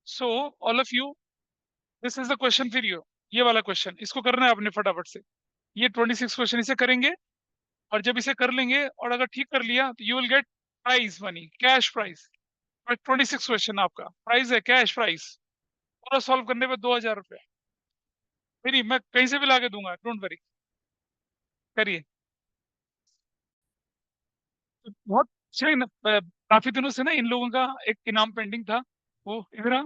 So all of you, this is the question for you. ये वाला question इसको करना है आपने फटाफट से। ये 26 क्वेश्चन इसे करेंगे, और जब इसे कर लेंगे और अगर ठीक कर लिया तो you will get prize money, cash prize. 26 question आपका प्राइज है, कैश प्राइज। पूरा सॉल्व करने पे 2000 रुपये फ्री, मैं कहीं से भी ला के दूंगा, डोंट वरी। करिए। तो बहुत अच्छे काफी दिनों से ना इन लोगों का एक इनाम पेंडिंग था। वो इधर आ,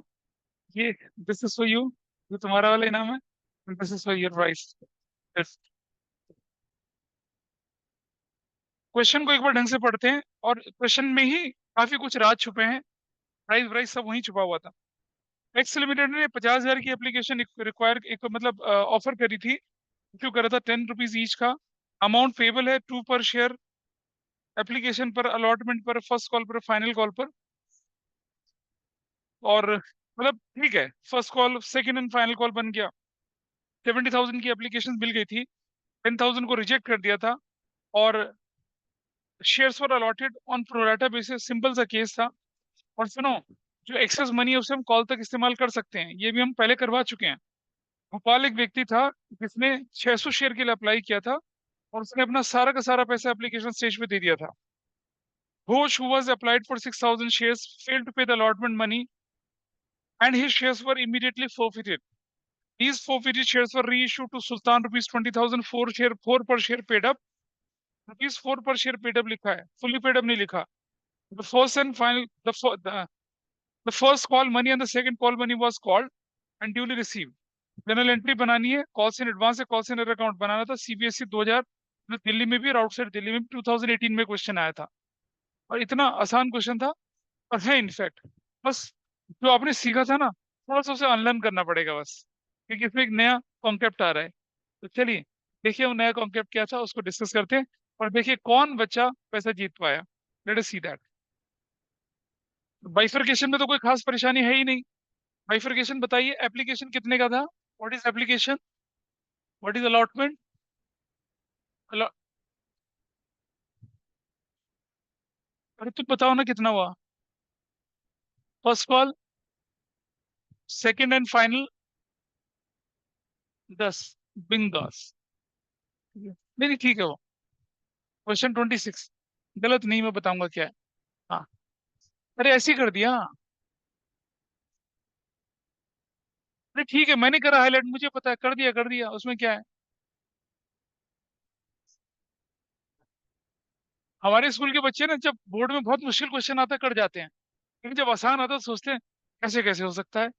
ये दिस इज फॉर यू, ये तुम्हारा वाला इनाम है। This is for your prize. Question को एक बार ढंग से पढ़ते हैं, और क्वेश्चन में ही काफी कुछ राज छुपे हैं। प्राइस प्राइस सब वहीं छुपा हुआ था। एक्स लिमिटेड ने 50,000 की एप्लीकेशन रिक्वायर एक मतलब ऑफर करी थी। इश्यू करा था 10 रुपीज ईच का। अमाउंट पेबल है 2 पर शेयर, एप्लीकेशन पर, अलॉटमेंट पर, फर्स्ट कॉल पर, फाइनल कॉल पर। और मतलब ठीक है, first call, second and final call बन गया। 70,000 की एप्लीकेशन मिल गई थी, 10,000 को रिजेक्ट कर दिया था। और shares were allotted on pro rata basis, simple सा केस था। और सुनो, जो एक्सेस मनी है उसे हम कॉल तक इस्तेमाल कर सकते हैं, ये भी हम पहले करवा चुके हैं। भोपाल एक व्यक्ति था जिसने 600 शेयर के लिए अप्लाई किया था, और उसने अपना सारा का सारा पैसा एप्लीकेशन स्टेज पे दे दिया था। Ghosh, who was applied for 6,000 shares, failed to pay the allotment money, and his shares were immediately forfeited. These forfeited shares were reissued to Sultan rupees 20,000, four per share paid up. Rupees 4 पर share paid up लिखा है, fully paid up नहीं लिखा। The first and final the first call money and the second call money was called and duly received. General entry बनानी है, calls in advance है, calls in account बनाना था। CBSE 2000 जो दिल्ली में भी और आउटसाइड दिल्ली में भी 2018 में क्वेश्चन आया था। और इतना आसान क्वेश्चन था, और है इनफैक्ट। बस जो आपने सीखा था ना, थोड़ा सा उसे अनलर्न करना पड़ेगा बस, क्योंकि इसमें एक नया कॉन्सेप्ट आ रहा है। तो चलिए देखिए वो नया कॉन्सेप्ट क्या था, उसको डिस्कस करते हैं। और देखिए कौन बच्चा पैसा जीत पाया। Let us see that. Bifurcation में तो कोई खास परेशानी है ही नहीं। बाइफरकेशन बताइए, एप्लीकेशन कितने का था? What is application, what is allotment? अरे तुम बताओ ना कितना हुआ। First call, second and final 10, बिंदास। नहीं नहीं, ठीक है वो। क्वेश्चन 26 गलत नहीं, मैं बताऊंगा क्या है। हाँ, अरे ऐसे ही कर दिया। अरे ठीक है, मैंने करा हाईलाइट, मुझे पता है, कर दिया कर दिया, उसमें क्या है। हमारे स्कूल के बच्चे ना, जब बोर्ड में बहुत मुश्किल क्वेश्चन आता है कर जाते हैं, लेकिन जब आसान आता है तो सोचते हैं कैसे कैसे हो सकता है,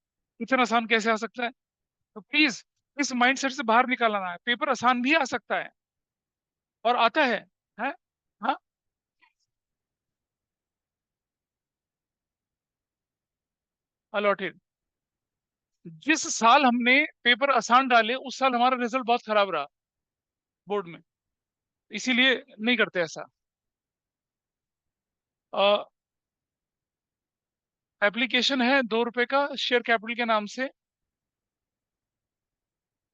इतना आसान कैसे आ सकता है। तो प्लीज इस माइंडसेट से बाहर निकालना है, पेपर आसान भी आ सकता है, और आता है? हाँ, अलॉटेड। जिस साल हमने पेपर आसान डाले उस साल हमारा रिजल्ट बहुत खराब रहा बोर्ड में, इसीलिए नहीं करते ऐसा। एप्लीकेशन है 2 रुपए का शेयर कैपिटल के नाम से।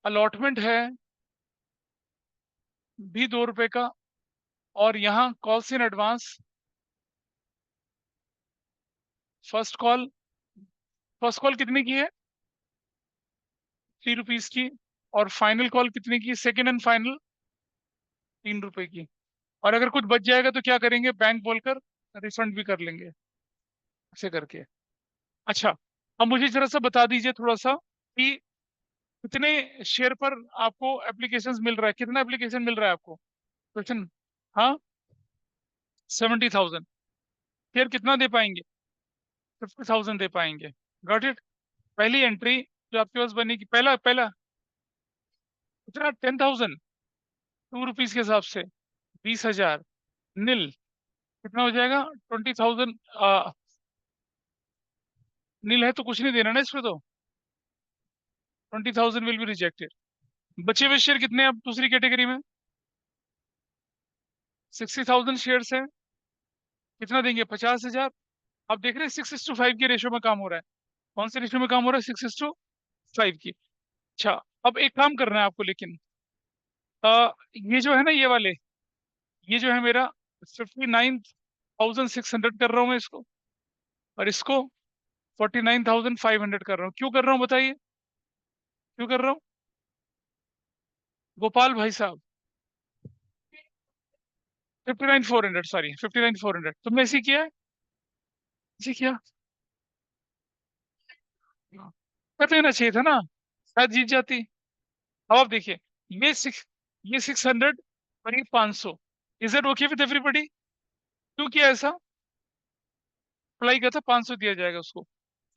अलॉटमेंट है भी 2 रुपए का। और यहाँ calls in advance, first call, first call कितने की है? 3 रुपीज की। और फाइनल कॉल कितने की, सेकंड एंड फाइनल? 3 रुपए की। और अगर कुछ बच जाएगा तो क्या करेंगे, बैंक बोलकर रिफंड भी कर लेंगे, ऐसे करके। अच्छा, अब मुझे जरा सा बता दीजिए थोड़ा सा कि कितने शेयर पर आपको एप्लीकेशंस मिल रहा है, कितना एप्लीकेशन मिल रहा है आपको? क्वेश्चन। हाँ, 70,000 शेयर कितना दे पाएंगे? 50,000 दे पाएंगे। Got it. पहली एंट्री जो आपके पास बनेगी, पहला पहला कितना, 10,000, 2 रुपीज के हिसाब से 20,000 नील, कितना हो जाएगा? 20,000। नील है तो कुछ नहीं देना ना इसमें तो। 20,000 विल बी रिजेक्टेड। बचे हुए शेयर कितने हैं अब दूसरी कैटेगरी में? 60,000 शेयर है। कितना देंगे, 50,000। अब देख रहे हैं 6:5 के रेशो में काम हो रहा है। कौन से रेशो में काम हो रहा है? 6:5 की। अच्छा, अब एक काम करना है आपको, लेकिन ये जो है ना, ये वाले, ये जो है मेरा 59,600 कर रहा हूँ मैं इसको, और इसको 49,500 कर रहा हूँ। क्यों कर रहा हूँ बताइए, क्यों कर रहा हूँ? गोपाल भाई साहब, 59,400, सॉरी 59,400, तुमने ऐसे किया है? ऐसे किया, कर लेना चाहिए था ना, शायद जीत जाती। अब आप देखिए, ये सिक्स ये 600 और ये 500, is it okay with everybody? क्यों किया ऐसा? अप्लाई किया था, 500 दिया जाएगा उसको।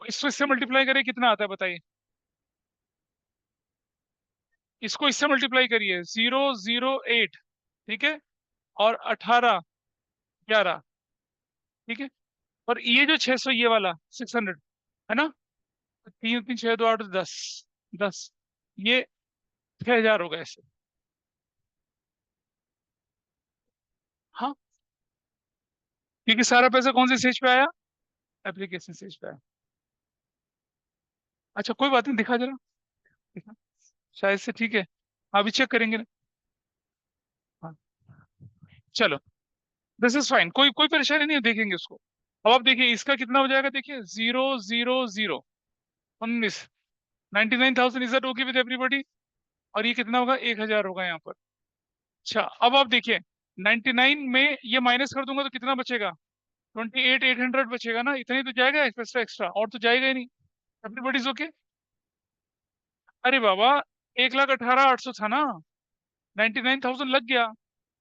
इसको इससे मल्टीप्लाई करें, कितना आता है बताइए? इसको इससे मल्टीप्लाई करिए, 008, ठीक है, और 18, 11, ठीक है। और ये जो 600, ये वाला 600 है ना, तो 3 3 6 2 8 10, 10, ये 6,000 हो गए ऐसे। हाँ, क्योंकि सारा पैसा कौन से स्टेज पे आया? एप्लीकेशन स्टेज पे आया। अच्छा कोई बात नहीं, दिखा जरा, दिखा, शायद से ठीक है, अभी चेक करेंगे ना। हाँ, चलो, दिस इज फाइन, कोई कोई परेशानी नहीं है, देखेंगे उसको। अब आप देखिए इसका कितना हो जाएगा, देखिए 0 0 0 19, 99,000, is that okay with everybody? और ये कितना होगा, 1,000 होगा यहाँ पर। अच्छा अब आप देखिए, 99 में ये माइनस कर दूंगा तो कितना बचेगा? 28,800 बचेगा ना, इतना ही तो जाएगा एक्स्ट्रा, एक्स्ट्रा और तो जाएगा ही नहीं। Everybody's okay? अरे बाबा, 1,18,800 था ना, 99,000 लग गया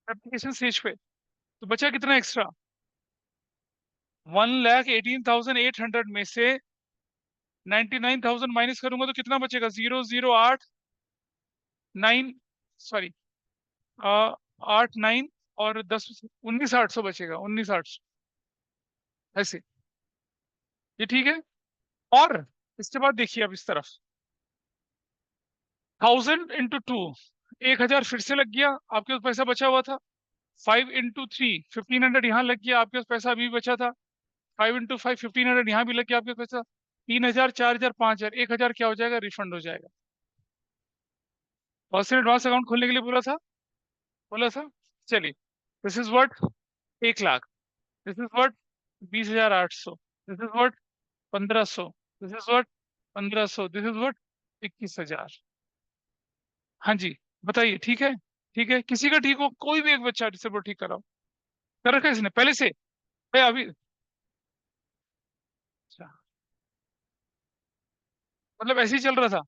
एप्लीकेशन स्टेज पे, तो बचा कितना एक्स्ट्रा? 1,18,800 में से 99,000 माइनस करूंगा तो कितना बचेगा? 0 0 8 9, सॉरी, 8 9 और 10, 19,800 बचेगा, 19,800 ऐसे। ये ठीक है। और इसके बाद देखिए अब इस तरफ, 1000 × 2, 1,000 फिर से लग गया, आपके पास पैसा बचा हुआ था। 5 × 3, 1,500 यहाँ लग गया, आपके पास पैसा अभी भी बचा था। 5 × 5, 1,500 यहाँ भी लग गया आपके पैसा। 3,000, 4,000, 5,000, 1,000 क्या हो जाएगा? रिफंड हो जाएगा। पर्सनल एडवांस अकाउंट खोलने के लिए बोला था, बोला था। चलिए, this is what 1,00,000, this is what 20,800, this is what 1,500, this is what 1,500, this is what 21,000। हाँ जी, बताइए, ठीक है? ठीक है, किसी का ठीक हो, कोई भी एक बच्चा डिसेबल ठीक कराओ। कर रखा है इसने पहले से? भाई अभी, अच्छा, मतलब ऐसे ही चल रहा था।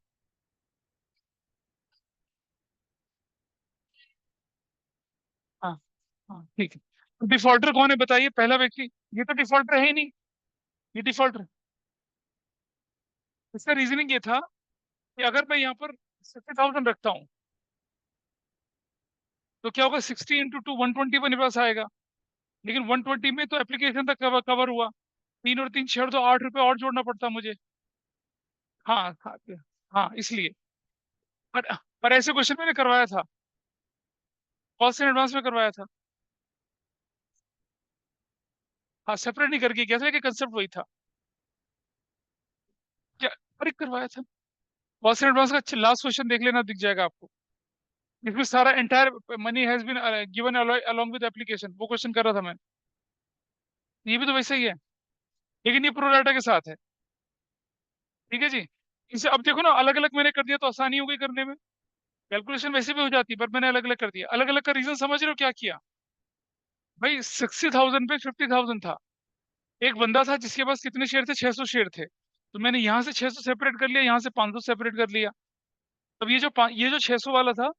हाँ, हाँ ठीक है। तो डिफॉल्टर कौन है बताइए, पहला व्यक्ति? ये तो डिफॉल्टर है ही नहीं, ये डिफॉल्टर। इसका रीजनिंग ये था कि अगर मैं यहाँ पर 60,000 रखता हूँ तो क्या होगा, 60 × 2, 120 मेरे पास आएगा। लेकिन 120 में तो एप्लीकेशन तक कवर कवर हुआ, 3 और 3 6, तो 8 रुपए और जोड़ना पड़ता मुझे। हाँ हाँ, हाँ इसलिए। पर पर ऐसे क्वेश्चन मैंने करवाया था, कॉस्ट एंड एडवांस में करवाया था। हाँ, सेपरेट नहीं करके किया था, लेकिन कंसेप्ट वही था। क्या? अरे करवाया था, कॉस्ट एंड एडवांस का लास्ट क्वेश्चन देख लेना, दिख जाएगा आपको। इसमें सारा entire money has been given along with application, वो क्वेश्चन कर रहा था मैं। ये भी तो वैसे ही है, लेकिन ये प्रो डाटा के साथ है। ठीक है जी। इसे अब देखो ना, अलग अलग मैंने कर दिया तो आसानी हो गई करने में, कैलकुलेशन वैसे भी हो जाती, पर मैंने अलग अलग कर दिया। अलग अलग का रीजन समझ रहे हो क्या किया? भाई 60,000 पे 50,000 था। एक बंदा था जिसके पास कितने शेयर थे, 600 शेयर थे, तो मैंने यहाँ से 600 सेपरेट कर लिया, यहाँ से 500 सेपरेट कर लिया। अब ये जो 600 वाला था,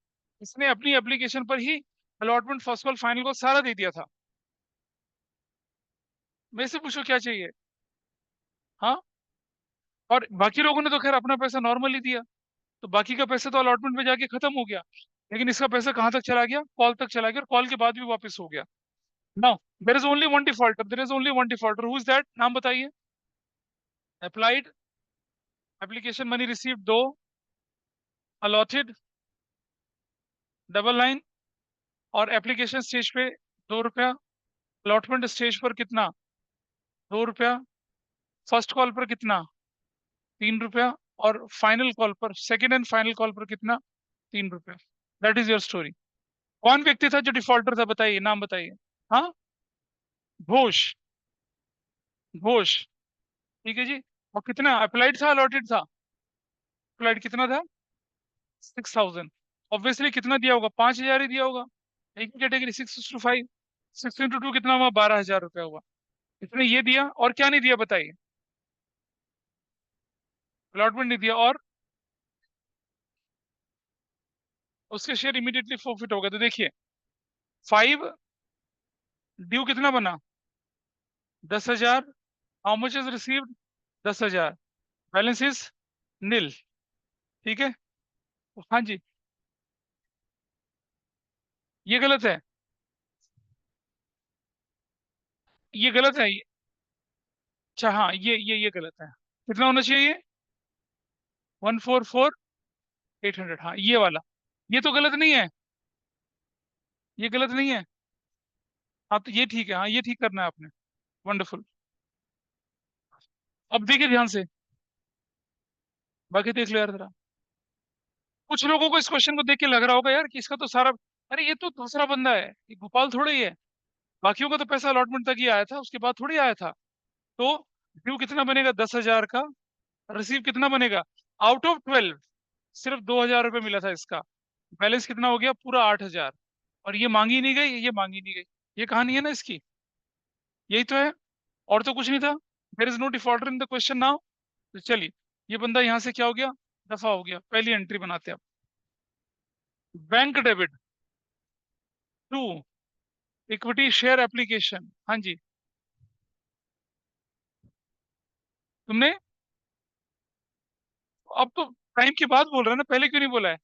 इसने अपनी एप्लीकेशन पर ही अलॉटमेंट, फर्स्ट कॉल, फाइनल को सारा दे दिया था। मेरे से पूछो क्या चाहिए? हाँ, और बाकी लोगों ने तो खैर अपना पैसा नॉर्मली दिया, तो बाकी का पैसा तो अलॉटमेंट में जाके खत्म हो गया। लेकिन इसका पैसा कहाँ तक चला गया? कॉल तक चला गया, और कॉल के बाद भी वापस हो गया। Now there is only one defaulter, there is only one defaulter, who is that? नाम बताइए। Applied, application money received 2, allotted double line, और एप्लीकेशन स्टेज पे 2 रुपया, अलॉटमेंट स्टेज पर कितना? 2 रुपया, फर्स्ट कॉल पर कितना? 3 रुपया, और फाइनल कॉल पर, सेकेंड एंड फाइनल कॉल पर कितना? 3 रुपया। That is your story. कौन व्यक्ति था जो डिफॉल्टर था, बताइए, नाम बताइए। हाँ, घोष, घोष, ठीक है जी। और कितना अप्लाइड था अलॉटेड था? अप्लाइड कितना था? 6000। ऑब्वियसली कितना दिया होगा? 5000 ही दिया होगा। एक कैटेगरी 6:5, 6 × 2 कितना हुआ? 12,000 रुपया हुआ। इसने ये दिया और क्या नहीं दिया बताइए? अलॉटमेंट नहीं दिया और उसके शेयर इमीडिएटली फॉरफिट हो गए। तो देखिए 5 ड्यू कितना बना? 10,000। How much is received? 10,000। Balance is nil. ठीक है। हाँ जी, ये गलत है, ये गलत है। अच्छा हाँ, ये गलत है। कितना होना चाहिए ये? 144,800। हाँ ये वाला, ये तो गलत नहीं है, ये गलत नहीं है। हाँ तो ये ठीक है, हाँ ये ठीक करना है आपने। वंडरफुल। अब देखिए ध्यान से, बाकी देख लो यार जरा। कुछ लोगों को इस क्वेश्चन को देख के लग रहा होगा यार कि इसका तो सारा, अरे ये तो दूसरा बंदा है, ये गोपाल थोड़ा ही है। बाकियों का तो पैसा अलॉटमेंट तक ही आया था, उसके बाद थोड़ी आया था। तो ड्यू कितना बनेगा 10,000 का? रिसीव कितना बनेगा? आउट ऑफ 12 सिर्फ 2,000 रुपये मिला था इसका। बैलेंस कितना हो गया? पूरा 8,000। और ये मांगी नहीं गई, ये मांगी नहीं गई। ये कहानी है ना इसकी, यही तो है। और तो कुछ नहीं था। There is no defaulter in the question now. तो चलिए, ये बंदा यहाँ से क्या हो गया? दफा हो गया। पहली एंट्री बनाते हैं अब। Bank debit to equity share application. हाँ जी, तुमने अब तो टाइम की बात बोल रहे हैं ना, पहले क्यों नहीं बोला है?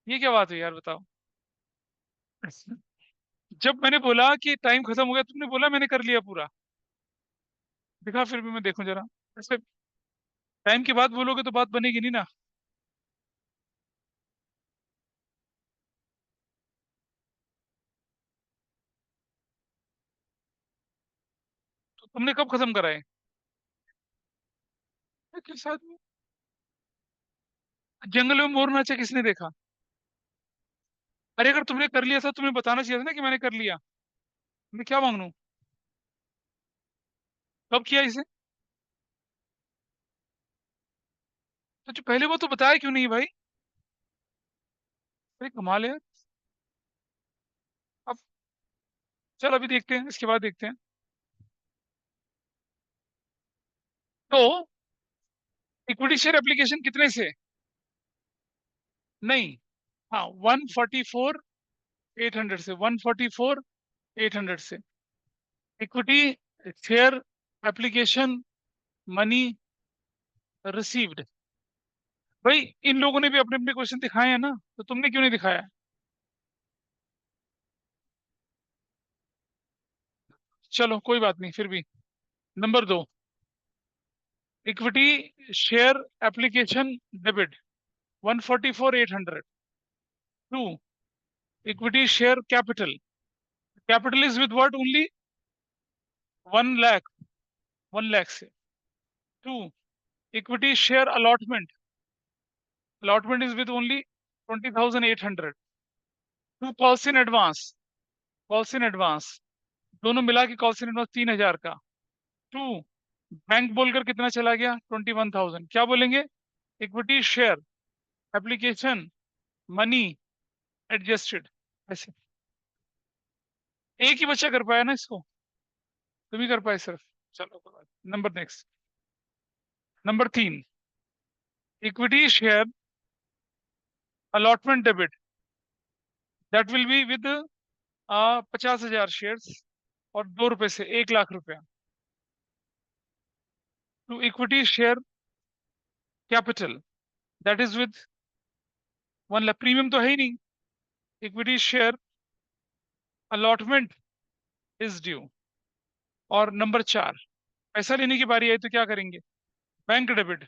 ये क्या बात है यार, बताओ। जब मैंने बोला कि टाइम खत्म हो गया, तुमने बोला मैंने कर लिया पूरा। दिखा फिर भी मैं देखूं जरा। ऐसे टाइम की बात बोलोगे तो बात बनेगी नहीं ना। तो तुमने कब खत्म करा है? किस आदमी? जंगल में मोर नाचा किसने देखा? अरे अगर तुमने कर लिया था, तुम्हें बताना चाहिए था ना कि मैंने कर लिया। मैं क्या मांगू? कब किया इसे? तो जो पहले वो तो बताया क्यों नहीं भाई? अरे कमाल है यार। अब चल अभी देखते हैं, इसके बाद देखते हैं। तो इक्विटी शेयर एप्लीकेशन कितने से? नहीं, हाँ 144,800 से, 144,800 से। Equity share application money received. भाई इन लोगों ने भी अपने अपने क्वेश्चन दिखाए हैं ना, तो तुमने क्यों नहीं दिखाया? चलो कोई बात नहीं, फिर भी। Number 2, equity share application debit 144,800। To equity share capital, capital is with what only? 1 lakh, 1 lakh से। To equity share allotment, allotment is with only 20,800। To calls in advance, calls in advance, दोनों मिला के कॉल्स इन एडवांस 3,000 का। To bank बोलकर कितना चला गया? 21,000। क्या बोलेंगे? Equity share application money adjusted, ऐसे। एक ही बच्चा कर पाया ना इसको, तुम ही कर पाए सिर्फ। चलो कोई बात। Number next, number 3, equity share allotment debit that will be with 50,000 shares और 2 रुपए से 1 लाख रुपया। To equity share capital that is with 1 lakh. Premium तो है ही नहीं। Equity share allotment is due. और नंबर 4, पैसा लेने की बारी आई तो क्या करेंगे? बैंक डेबिट,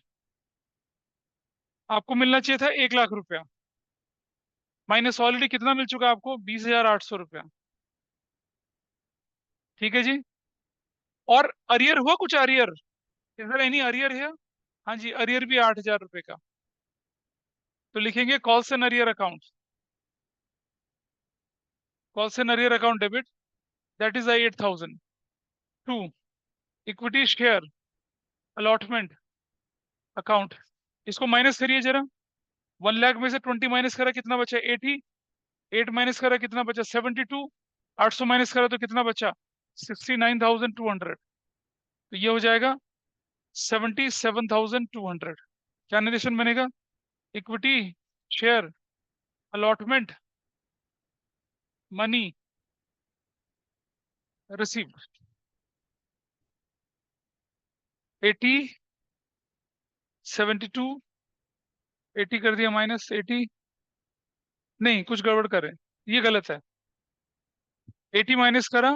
आपको मिलना चाहिए था 1 लाख रुपया, माइनस ऑलरेडी कितना मिल चुका है आपको? 20,800 रुपया। ठीक है जी। और अरियर हुआ कुछ? Arrear, is there any arrear है? हाँ जी, अरियर भी 8,000 रुपए का। तो लिखेंगे calls and arrear account, calls and arrear account debit that is 8,000। To equity share allotment account, इसको माइनस करिए जरा। 1 लाख में से 20 माइनस करा कितना बचा? 80। 8 माइनस करा कितना बचा? 72। 800 माइनस करा तो कितना बचा? 69,200। तो ये हो जाएगा 77,200। क्या नरेशन बनेगा? Equity share allotment money receive 80, 72, 80 कर दिया माइनस 80। नहीं, कुछ गड़बड़ कर रहे हैं, ये गलत है। 80 माइनस करा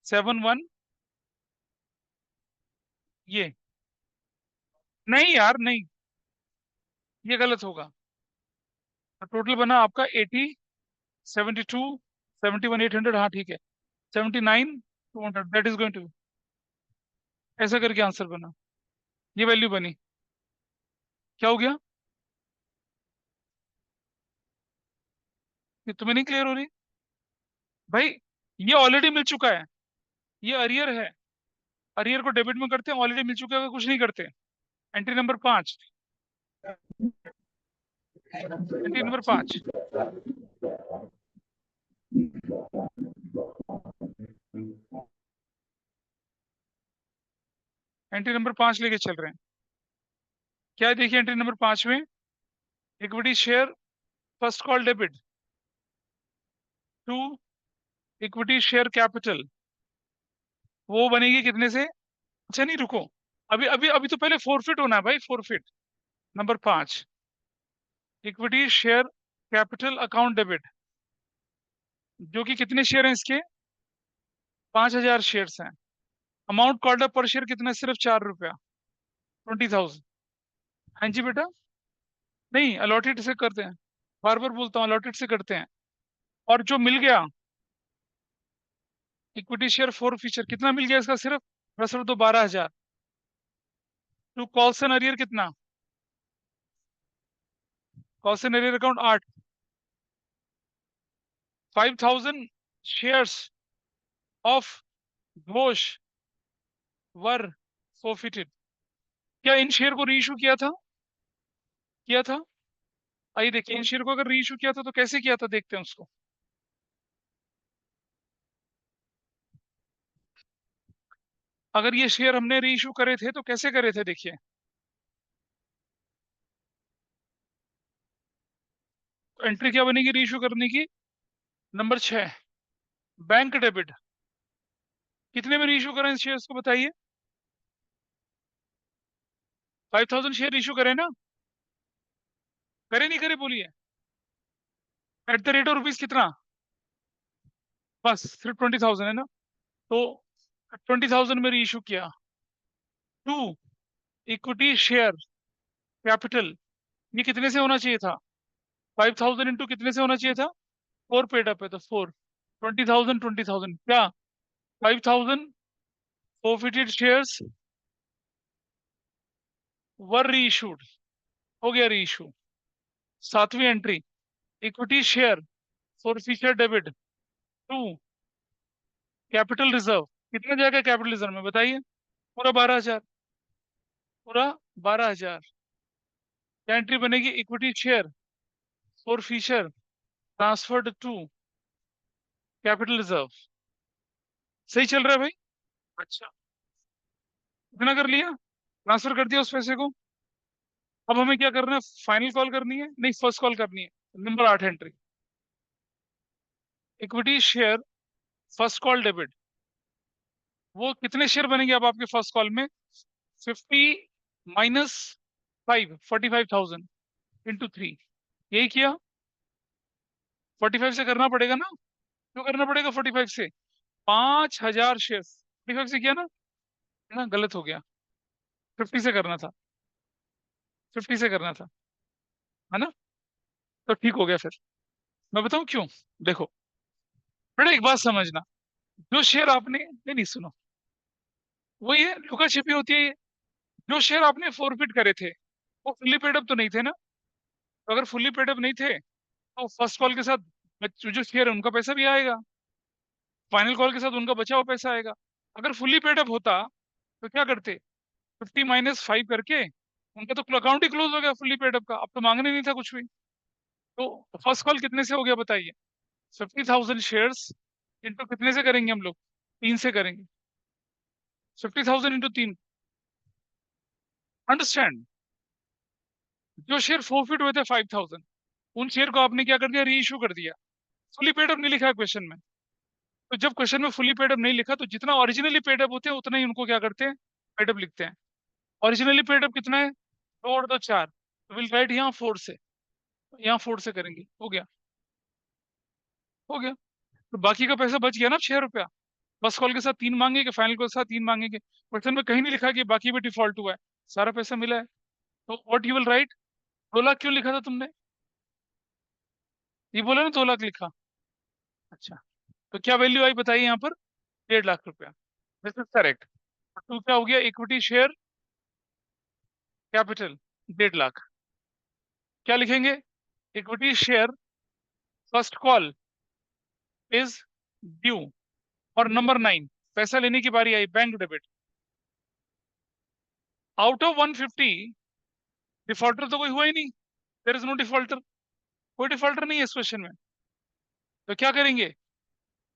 71, ये नहीं यार, नहीं, ये गलत होगा। तो टोटल बना आपका 80, 72, 71, 800, हाँ ठीक है, 79,200, दैट इज गोइंग टू, ऐसा करके आंसर बना, ये वैल्यू बनी। क्या हो गया? ये तुम्हें नहीं क्लियर हो रही भाई? ये ऑलरेडी मिल चुका है, ये अरियर है। अरियर को डेबिट में करते हैं, ऑलरेडी मिल चुका है, कुछ नहीं करते। Entry number 5, entry number 5, entry number 5 लेके चल रहे हैं। क्या है देखिए एंट्री नंबर 5 में? Equity share first call debit to equity share capital, वो बनेगी कितने से? अच्छा नहीं, रुको, अभी अभी अभी तो पहले फोरफिट होना है भाई, forfeit. Number 5, equity share capital account debit, जो कि कितने शेयर हैं इसके? 5,000 शेयर्स हैं। अमाउंट कॉल्ड अप पर शेयर कितना है? सिर्फ 4 रुपया, 20,000। हाँ जी बेटा, नहीं अलॉटेड से करते हैं, बार बार बोलता हूँ, अलॉटेड से करते हैं। और जो मिल गया इक्विटी शेयर फोर फीचर, कितना मिल गया इसका? सिर्फ 10 तो 12,000। टू कॉल्स एंड अरियर कितना? Calls and arrear account 8। 5,000 shares of Ghosh were forfeited. क्या इन शेयर को रीइश्यू किया था? किया था। आइए देखिए, इन शेयर को अगर रीइश्यू किया था तो कैसे किया था, देखते हैं उसको। अगर ये शेयर हमने रीइश्यू करे थे तो कैसे करे थे, देखिए। एंट्री क्या बनेगी रीइश्यू करने की? Number 6, bank debit. कितने में रीइश्यू करें शेयर्स को, बताइए? 5,000 शेयर इशू करे ना? करे नहीं करे, बोलिए। Eight the rate of rupees कितना? बस सिर्फ 20,000 है ना? तो 20,000 में रीइश्यू किया। टू इक्विटी शेयर कैपिटल, ये कितने से होना चाहिए था? 5,000 इंटू कितने से होना चाहिए था? 4 पेड अप है तो 4, 20,000, 20,000 क्या? 5,000 forfeited शेयर्स वर रीइशूड, हो गया रीइशू। 7वीं entry, equity share for future debit to capital reserve, कितना जाएगा कैपिटल रिजर्व में, बताइए? पूरा 12,000, पूरा 12,000। क्या एंट्री बनेगी? Equity share for future transferred to capital reserve. सही चल रहा है भाई? अच्छा, इतना कर लिया, ट्रांसफर कर दिया उस पैसे को। अब हमें क्या करना है? फाइनल कॉल करनी है? नहीं, फर्स्ट कॉल करनी है। Number 8 entry, equity share first call debit, वो कितने शेयर बनेंगे अब आपके फर्स्ट कॉल में? 50 माइनस 5, 45,000 इंटू 3, यही किया। 45 से करना पड़ेगा ना? क्यों करना पड़ेगा 45 से? 5,000 शेयर 45 से किया ना? है ना, गलत हो गया, 50 से करना था, 50 से करना था, है ना? तो ठीक हो गया फिर। मैं बताऊं क्यों? देखो बेटा, एक बात समझना, जो शेयर आपने, नहीं नहीं सुनो, वो ये लुका छिपी होती है ये। जो शेयर आपने फॉरफिट करे थे वो फुल्ली पेड अप तो नहीं थे ना? तो अगर फुल्ली पेड अप नहीं थे तो फर्स्ट कॉल के साथ जो शेयर है उनका पैसा भी आएगा, फाइनल कॉल के साथ उनका बचा हुआ पैसा आएगा। अगर फुल्ली पेड अप होता तो क्या करते? 50 माइनस 5 करके उनका तो अकाउंट ही क्लोज हो गया फुल्ली पेड अप का, अब तो मांगने नहीं था कुछ भी। तो फर्स्ट कॉल कितने से हो गया बताइए? 50,000 शेयर्स इंटू कितने से करेंगे हम लोग? 3 से करेंगे। 50,000 इंटू 3, अंडरस्टैंड? जो शेयर फोरफिट हुए थे 5,000, उन शेयर को आपने क्या कर दिया? री इशू कर दिया। फुली पेड अप नहीं लिखा है क्वेश्चन में। तो जब क्वेश्चन में फुली पेड अप नहीं लिखा तो जितना ओरिजिनली पेड अप होते हैं उतना ही उनको क्या करते हैं? पेड अप लिखते हैं। ओरिजिनली पेड अप कितना है? 2 और 2 4, तो विल राइट यहाँ 4 से, यहाँ 4 से करेंगे, हो गया। हो गया। तो बाकी का पैसा बच गया ना 6 रुपया। फर्स्ट कॉल के साथ 3 मांगेंगे, फाइनल कॉल के साथ 3 मांगेंगे। क्वेश्चन में कहीं नहीं लिखा कि बाकी भी डिफॉल्ट हुआ है, सारा पैसा मिला है। तो what you will write? 2 lakh क्यों लिखा था तुमने? ये बोला ना 2 लाख लिखा। अच्छा, तो क्या वैल्यू आई बताइए यहाँ पर? 1.5 लाख रुपया। This is correct. टू क्या हो गया? Equity share capital 1.5 lakh. क्या लिखेंगे? Equity share first call is due. और नंबर 9, पैसा लेने की बारी आई, bank debit. Out of 150, defaulter तो कोई हुआ ही नहीं। देयर इज नो डिफॉल्टर, कोई डिफॉल्टर नहीं है इस क्वेश्चन में। तो क्या करेंगे?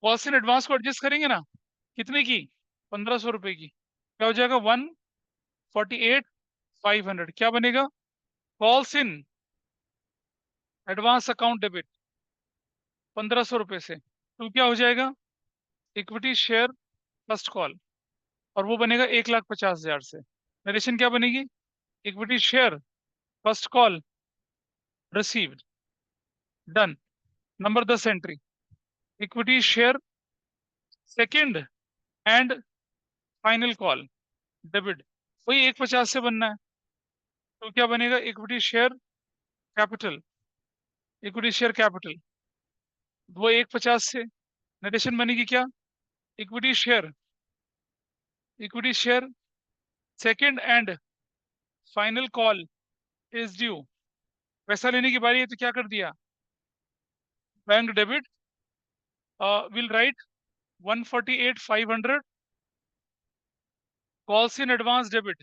कॉस्ट इन एडवांस को एडजस्ट करेंगे ना। कितने की? 1,500 रुपए की। क्या हो जाएगा? 148,500। क्या बनेगा? Calls in advance account debit 1,500 रुपए से, तो क्या हो जाएगा? इक्विटी शेयर फर्स्ट कॉल, और वो बनेगा 1,50,000 से। नरेशन क्या बनेगी? Equity share first call received, done. Number 10 entry, equity share second and final call debit, वही 1,50 से बनना है। तो क्या बनेगा? Equity share capital, equity share capital वो 1,50 से। नरेशन बनेगी क्या? Equity share, equity share second and final call is due. पैसा लेने की बारी है तो क्या कर दिया? Bank debit, will write 148,500 calls in advance debit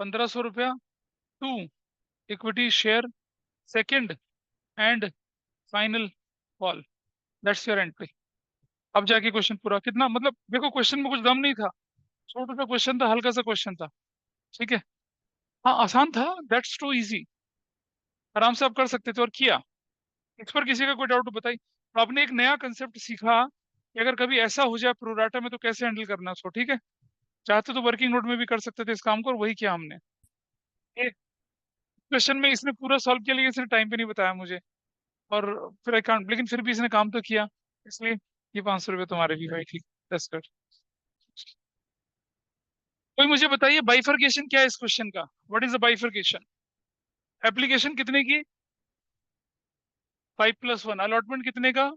1,500 रुपया to equity share second and final call. That's your entry. अब जाके क्वेश्चन पूरा कितना, मतलब देखो क्वेश्चन में कुछ दम नहीं था, छोटा सा क्वेश्चन था, हल्का सा क्वेश्चन था, ठीक है। हाँ आसान था, दैट्स टू इजी, आराम से आप कर सकते थे और किया। इस पर किसी का कोई डाउट बताइए। तो आपने एक नया कंसेप्ट सीखा कि अगर कभी ऐसा हो जाए प्रोराटा में तो कैसे हैंडल करना है उसको, ठीक है। चाहते तो वर्किंग नोट में भी कर सकते थे इस काम को, और वही किया हमने। एक क्वेश्चन में इसने पूरा सॉल्व किया, लेकिन इसने टाइम पे नहीं बताया मुझे, और फिर आई कांट, लेकिन फिर भी इसने काम तो किया, इसलिए ये 500 रुपये तुम्हारे भी भाई, ठीक। दस कर। कोई मुझे बताइए बाइफर्केशन क्या है इस क्वेश्चन का? What is the bifurcation? Application कितने की? 5+1। अलॉटमेंट कितने का?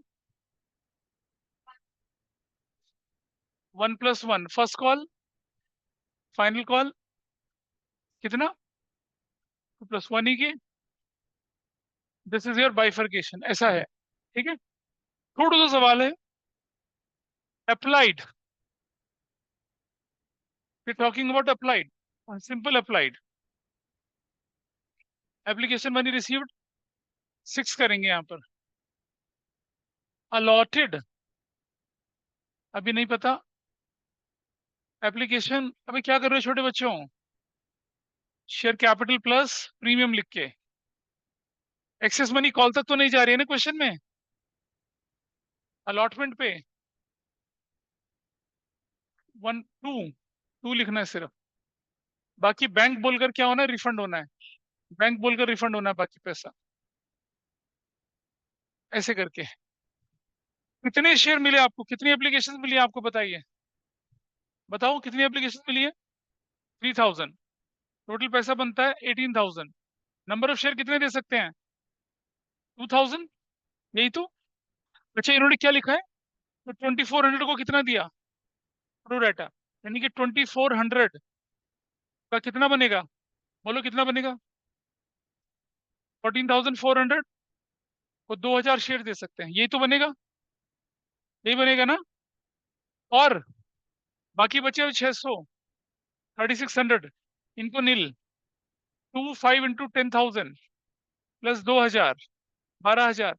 1+1। फर्स्ट कॉल, फाइनल कॉल कितना? 2+1 ही की। दिस इज योर बाइफर्केशन, ऐसा है, ठीक है। थोड़ा सा सवाल है, applied, we talking about applied, simple applied. Application money received 6 करेंगे यहाँ पर। अलॉटेड अभी नहीं पता। एप्लीकेशन अभी क्या कर रहे हो छोटे बच्चों? शेयर कैपिटल प्लस प्रीमियम लिख के। एक्सेस मनी कॉल तक तो नहीं जा रही है ना क्वेश्चन में, अलॉटमेंट पे 1 2 2 लिखना है सिर्फ। बाकी बैंक बोलकर क्या होना है? रिफंड होना है। बैंक बोलकर रिफंड होना है बाकी पैसा, ऐसे करके। कितने शेयर मिले आपको? कितनी एप्लीकेशन मिली आपको बताइए? बताओ कितनी एप्लीकेशन मिली है? 3,000। टोटल पैसा बनता है 18,000। नंबर ऑफ शेयर कितने दे सकते हैं? 2,000, यही तो। अच्छा इन्होंने क्या लिखा है? तो 2,400 को कितना दिया? प्रो डाटा, यानी कि 2,400 का कितना बनेगा? बोलो कितना बनेगा? 14,400 को 2,000 शेयर दे सकते हैं, यही तो बनेगा। यही बनेगा ना। और बाकी बचे हुए 600, 3600 इनको नील, 5 इंटू 10,000 प्लस 2000, 12,000,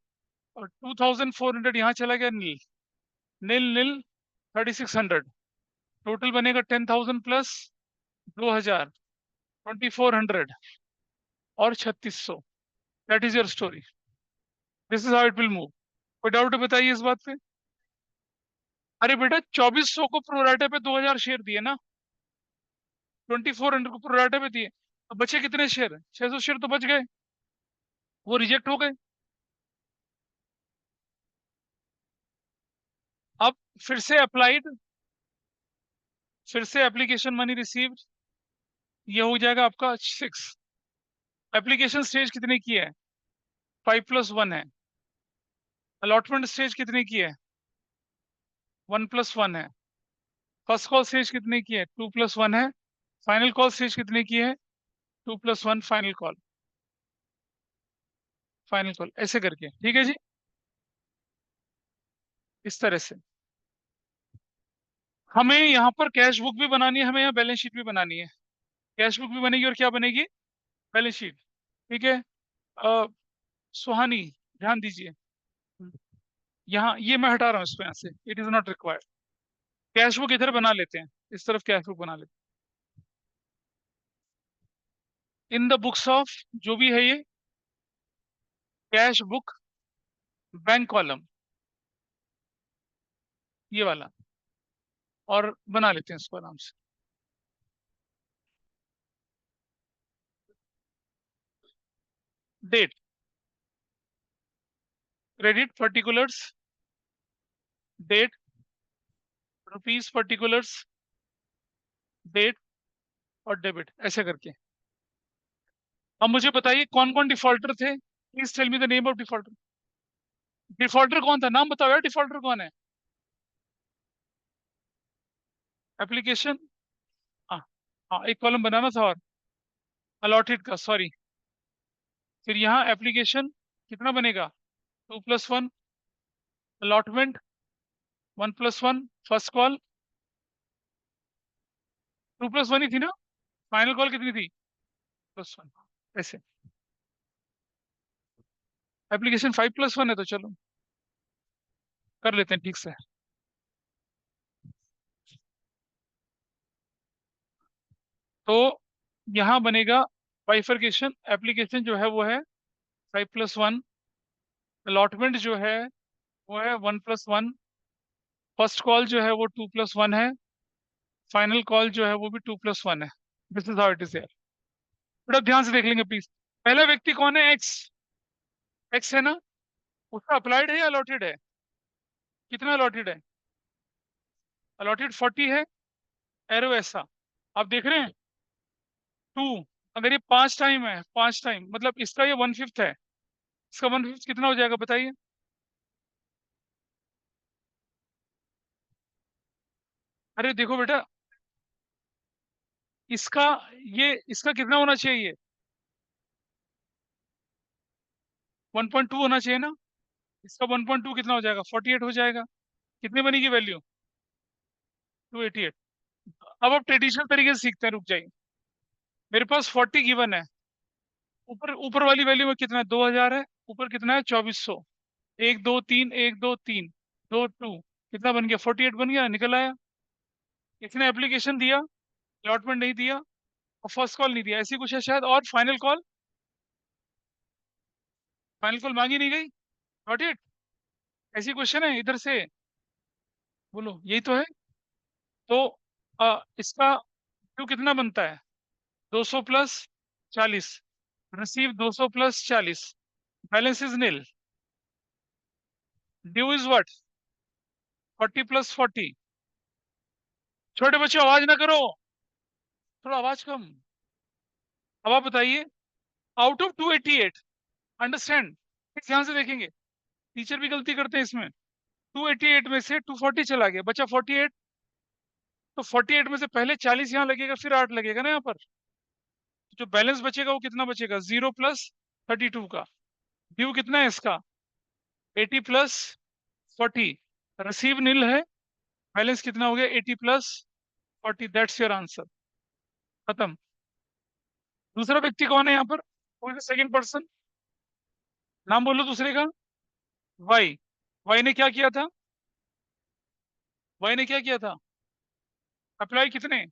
और 2400 यहाँ चला गया नील, नील नील 3600, टोटल बनेगा 10,000 प्लस 2000, 2400 और 3600। That is your story, this is how it will move. कोई डाउट बताइए इस बात पे? अरे बेटा 2400 को प्रोराटा पे 2000 शेयर दिए ना, 2400 को प्रोराटा पे दिए, तो बचे कितने शेयर? 600 शेयर तो बच गए, वो रिजेक्ट हो गए। अब फिर से अप्लाइड, फिर से एप्लीकेशन मनी रिसीव्ड, ये हो जाएगा आपका 6। एप्लीकेशन स्टेज कितने की है? 5+1 है। अलॉटमेंट स्टेज कितने की है? 1+1 है। फर्स्ट कॉल स्टेज कितने की है? 2+1 है। फाइनल कॉल स्टेज कितने की है? 2+1 फाइनल कॉल, फाइनल कॉल, ऐसे करके, ठीक है जी। इस तरह से हमें यहाँ पर कैश बुक भी बनानी है, हमें यहाँ बैलेंस शीट भी बनानी है। कैश बुक भी बनेगी और क्या बनेगी? बैलेंस शीट, ठीक है। सुहानी, ध्यान दीजिए, यहाँ ये मैं हटा रहा हूँ इसको यहाँ से, it is not required. Cash book इधर बना लेते हैं, इस तरफ कैश बुक बना लेते हैं। इन द बुक्स ऑफ, जो भी है ये कैश बुक, बैंक कॉलम, ये वाला, और बना लेते हैं इसको आराम से। Date, credit particulars, date, rupees particulars, date, और डेबिट, ऐसे करके। अब मुझे बताइए कौन कौन डिफॉल्टर थे, please tell me the name of defaulter. Defaulter कौन था, नाम बताओ यार, डिफॉल्टर कौन है? एप्लीकेशन, हाँ, हाँ एक कॉलम बनाना था, और अलॉटेड का, सॉरी। फिर यहाँ एप्लीकेशन कितना बनेगा? 2+1, अलॉटमेंट 1+1, फर्स्ट कॉल 2+1 ही थी ना, फाइनल कॉल कितनी थी? +1, ऐसे। एप्लीकेशन 5+1 है, तो चलो कर लेते हैं ठीक से। तो यहाँ बनेगा बाइफर्केशन, एप्लीकेशन जो है वो है 5+1, अलॉटमेंट जो है वो है 1+1, फर्स्ट कॉल जो है वो 2+1 है, फाइनल कॉल जो है वो भी 2+1 है। This is how it is यार, बड़ा ध्यान से देख लेंगे प्लीज। पहला व्यक्ति कौन है? एक्स, एक्स है ना, उसका अप्लाइड है या अलॉटेड है? कितना अलॉटेड है? अलॉटेड 40 है, एरो ऐसा, आप देख रहे हैं 2। अगर ये 5 टाइम है, 5 टाइम मतलब इसका ये 1/5 है, इसका 1/5 कितना हो जाएगा बताइए? अरे देखो बेटा, इसका, ये इसका कितना होना चाहिए? 1.2 होना चाहिए ना, इसका 1.2 कितना हो जाएगा? 48 हो जाएगा। कितनी बनेगी वैल्यू? 288। अब आप ट्रेडिशनल तरीके से सीखते हैं, रुक जाइए। मेरे पास 40 गिवन है, ऊपर ऊपर वाली वैल्यू में कितना है? 2000 है, ऊपर कितना है? 2400। 1 2 3, 1 2 3, 2 2, कितना बन गया? 48 बन गया, निकल आया। इसने एप्लीकेशन दिया, अलॉटमेंट नहीं दिया, और फर्स्ट कॉल नहीं दिया, ऐसी कुछ है शायद, और फाइनल कॉल, फाइनल कॉल मांगी नहीं गई, गॉट इट। ऐसी क्वेश्चन है इधर से, बोलो यही तो है। तो इसका ड्यू कितना बनता है? 200 plus 40, receive 200 plus 40, balance is nil, due is what? 40+40। छोटे बच्चों आवाज ना करो, थोड़ा आवाज कम। अब आप बताइए, आउट ऑफ 288, अंडरस्टैंड, ध्यान से देखेंगे, टीचर भी गलती करते हैं इसमें। 288 में से 240 चला गया, बचा 48, तो 48 में से पहले 40 यहाँ लगेगा, फिर 8 लगेगा ना यहाँ पर, जो बैलेंस बचेगा वो कितना बचेगा? 0+32 का। ड्यू कितना है इसका? 80+40, रिसीव नील है, बैलेंस कितना हो गया? 80+40, दैट्स योर आंसर। खत्म। दूसरा व्यक्ति कौन है यहाँ पर? सेकंड पर्सन, नाम बोलो दूसरे का। वाई। वाई ने क्या किया था? वाई ने क्या किया था? अप्लाई कितने?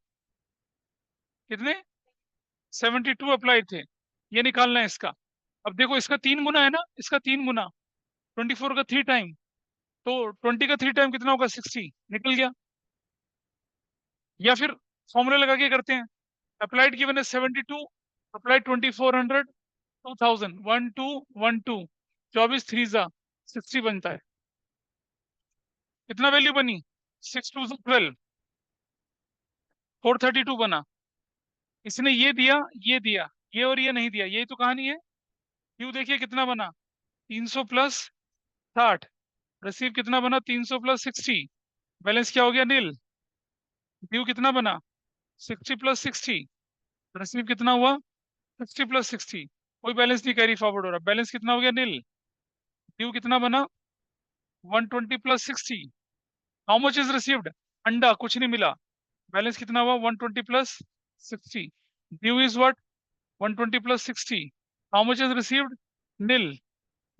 कितने? 72 अप्लाई थे। ये निकालना है इसका। अब देखो इसका 3 गुना है ना, इसका 3 गुना, 24 का 3 टाइम, तो 20 का 3 टाइम कितना होगा? 60। निकल गया। या फिर फॉर्मूला लगा के करते हैं। अप्लाइड गिवन है 72, अप्लाइड 2400, 2000, 1212, 24 3 60 बनता है। कितना वैल्यू बनी? 6 2 12, 432 बना। इसने ये दिया, ये दिया, ये और ये नहीं दिया, यही तो कहानी है। क्यू देखिए कितना बना? 300 प्लस 60। रिसीव कितना बना? 300 प्लस 60। बैलेंस क्या हो गया? नील। ड्यू कितना बना? 60 प्लस 60। रिसीव कितना हुआ? 60 प्लस 60। कोई बैलेंस नहीं कैरी फॉरवर्ड हो रहा। बैलेंस कितना हो गया? नील। ड्यू कितना बना? 120 plus 60। How much is received? अंडा, कुछ नहीं मिला। बैलेंस कितना हुआ? 120 plus 60। Due is what? 120 plus 60। How much is received? Nil.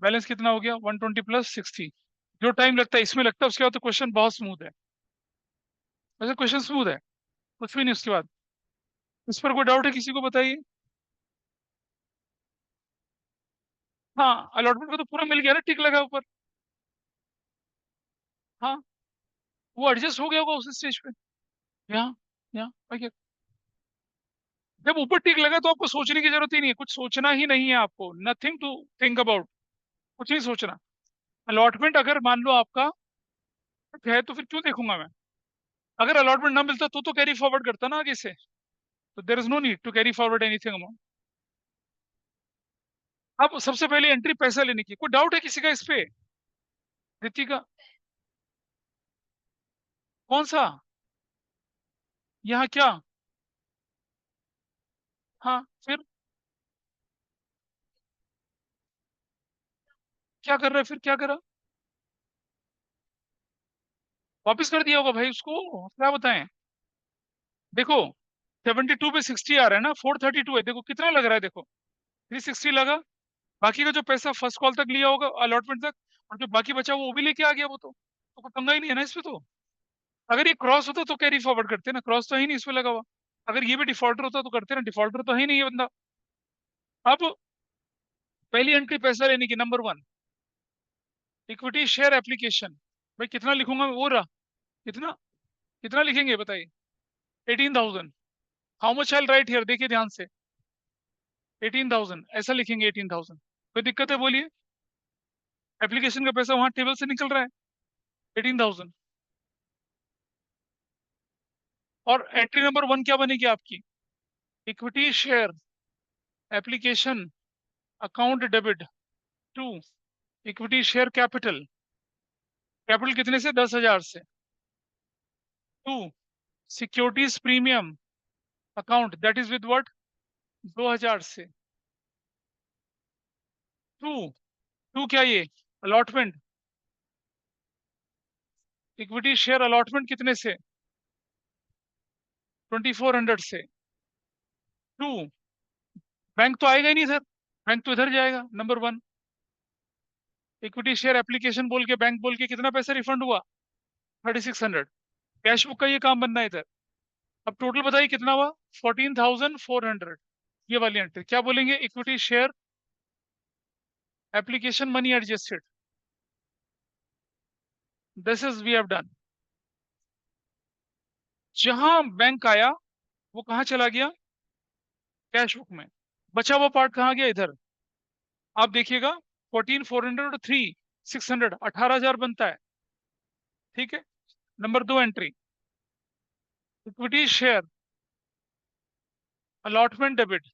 Balance कितना हो गया? 120 प्लस 60। जो टाइम लगता है इसमें लगता है, उसके बाद तो क्वेश्चन बहुत स्मूथ है। वैसे क्वेश्चन स्मूथ है, कुछ भी नहीं उसके बाद। इस पर कोई डाउट है किसी को? बताइए। हाँ, अलॉटमेंट को तो पूरा मिल गया ना, टिक लगा ऊपर। हाँ, वो एडजस्ट हो गया होगा उस स्टेज पे। यहाँ, यहाँ ओके। जब ऊपर टिक लगा तो आपको सोचने की जरूरत ही नहीं है, कुछ सोचना ही नहीं है आपको, नथिंग टू थिंक अबाउट। कुछ नहीं सोचना। अलॉटमेंट अगर मान लो आपका है तो फिर क्यों देखूंगा मैं? अगर अलॉटमेंट ना मिलता तो कैरी फॉरवर्ड करता ना आगे से। तो there is no need to carry forward anything amount. अब सबसे पहले एंट्री पैसा लेने की। कोई डाउट है किसी का इस पे? रितिका? कौन सा? यहाँ क्या? हाँ फिर क्या कर रहा है? फिर क्या करा? वापिस कर दिया होगा भाई उसको, क्या बताएं। देखो 72 पे 60 आ रहा है ना, 432 है, देखो कितना लग रहा है, देखो 360 लगा। बाकी का जो पैसा फर्स्ट कॉल तक लिया होगा, अलॉटमेंट तक, और जो बाकी बचा वो भी लेके आ गया वो तो कोई पंगा ही नहीं है ना इसमें तो। अगर ये क्रॉस होता तो कैरी फॉरवर्ड करते ना, क्रॉस तो है ही नहीं इसमें लगा हुआ। अगर ये भी डिफॉल्टर होता तो करते ना, डिफॉल्टर तो है ही नहीं ये बंदा। अब पहली एंट्री पैसा लेने की, नंबर 1, इक्विटी शेयर एप्लीकेशन। भाई कितना लिखूंगा मैं? वो रहा। कितना? कितना लिखेंगे बताइए? 18,000। How much I right here, देखिए ध्यान से। 18,000 ऐसा लिखेंगे, 18,000। कोई दिक्कत है बोलिए? एप्लीकेशन का पैसा वहां टेबल से निकल रहा है, 18,000। और एंट्री नंबर 1 क्या बनेगी आपकी? Equity share application account debit to equity share capital. Capital कितने से? 10,000 से। To securities premium account, that is with what? 2,000 से। टू टू क्या ये? अलॉटमेंट, इक्विटी शेयर अलॉटमेंट कितने से? 2,400 से। टू बैंक तो आएगा ही नहीं इधर, बैंक तो इधर जाएगा। नंबर 1 इक्विटी शेयर एप्लीकेशन बोल के, बैंक बोल के कितना पैसा रिफंड हुआ? 3,600। कैश बुक का ये काम बनना है इधर। अब टोटल बताइए कितना हुआ? 14,400। ये वाली एंट्री क्या बोलेंगे? Equity share application money adjusted. This is we have done. जहां बैंक आया वो कहाँ चला गया? कैश बुक में। बचा हुआ पार्ट कहाँ गया? इधर। आप देखिएगा, 14,400 और 3,600, 18,000 बनता है। ठीक है। Number 2 entry, equity share allotment debit.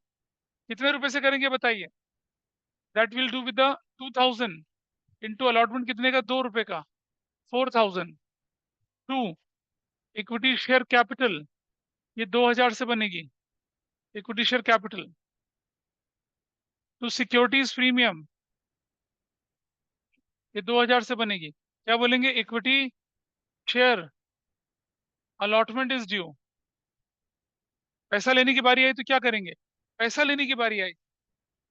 कितने रुपए से करेंगे बताइए? That will do with the 2,000 into allotment कितने का? 2 रुपए का, 4,000। टू इक्विटी शेयर कैपिटल, ये 2,000 से बनेगी। Equity share capital to securities premium, ये 2,000 से बनेगी। क्या बोलेंगे? Equity share allotment is due पैसा लेने की बारी आई तो क्या करेंगे? पैसा लेने की बारी आई,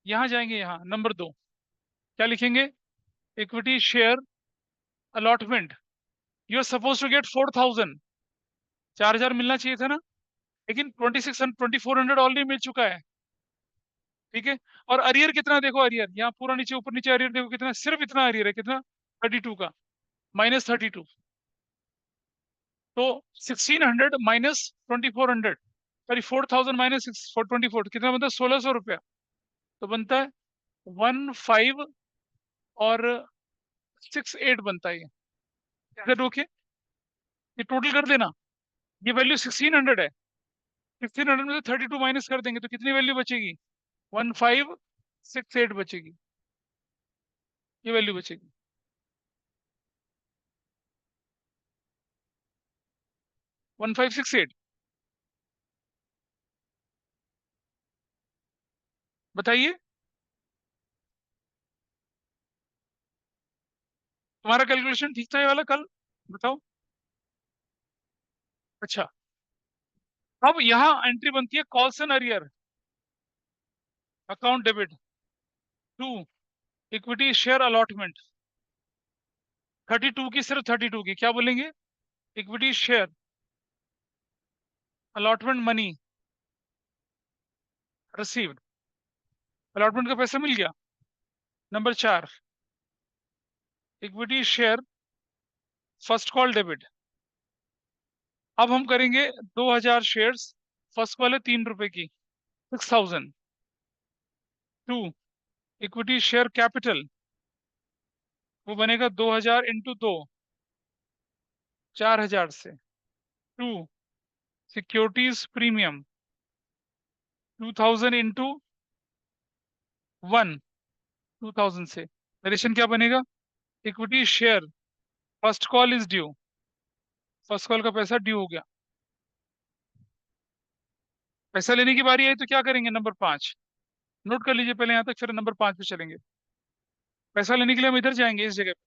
यहां जाएंगे, यहाँ नंबर 2 क्या लिखेंगे? Equity share allotment. You are suppose to get 4,000, 4,000 मिलना चाहिए था ना, लेकिन 2,400 ऑलरेडी मिल चुका है। ठीक है। और अरियर कितना देखो, अरियर यहाँ पूरा नीचे ऊपर नीचे अरियर देखो कितना, सिर्फ इतना अरियर है, कितना? 32 का, -32। तो 1,600 -2,400, सॉरी 4,000 -424 कितना बनता है? 1,600 रुपया। तो बनता है 15 और 68 बनता है ये। इधर रोके, ये टोटल कर देना। ये वैल्यू 1,600 है, 1,600 में से 32 माइनस कर देंगे तो कितनी वैल्यू बचेगी? 1568 बचेगी, ये वैल्यू बचेगी। 1568। बताइए, तुम्हारा कैलकुलेशन ठीक था ये वाला कल? बताओ। अच्छा, अब यहाँ एंट्री बनती है calls and arrear, account debit to equity share allotment. 32 की, सिर्फ 32 की क्या बोलेंगे? Equity share allotment money received. Allotment का पैसा मिल गया। Number 4, equity share first call debit. अब हम करेंगे 2,000 शेयर्स, फर्स्ट कॉल है 3 रुपए की, 6,000 टू इक्विटी शेयर कैपिटल, वो बनेगा 2,000 इंटू 2, 4,000 से, टू सिक्योरिटीज प्रीमियम 2,000 इंटू 1, 2,000 से। नरेशन क्या बनेगा? Equity share first call is due, first call का पैसा ड्यू हो गया। पैसा लेने की बारी आई तो क्या करेंगे? नंबर 5 नोट कर लीजिए पहले यहाँ तक, फिर नंबर 5 पे चलेंगे। पैसा लेने के लिए हम इधर जाएंगे, इस जगह पे।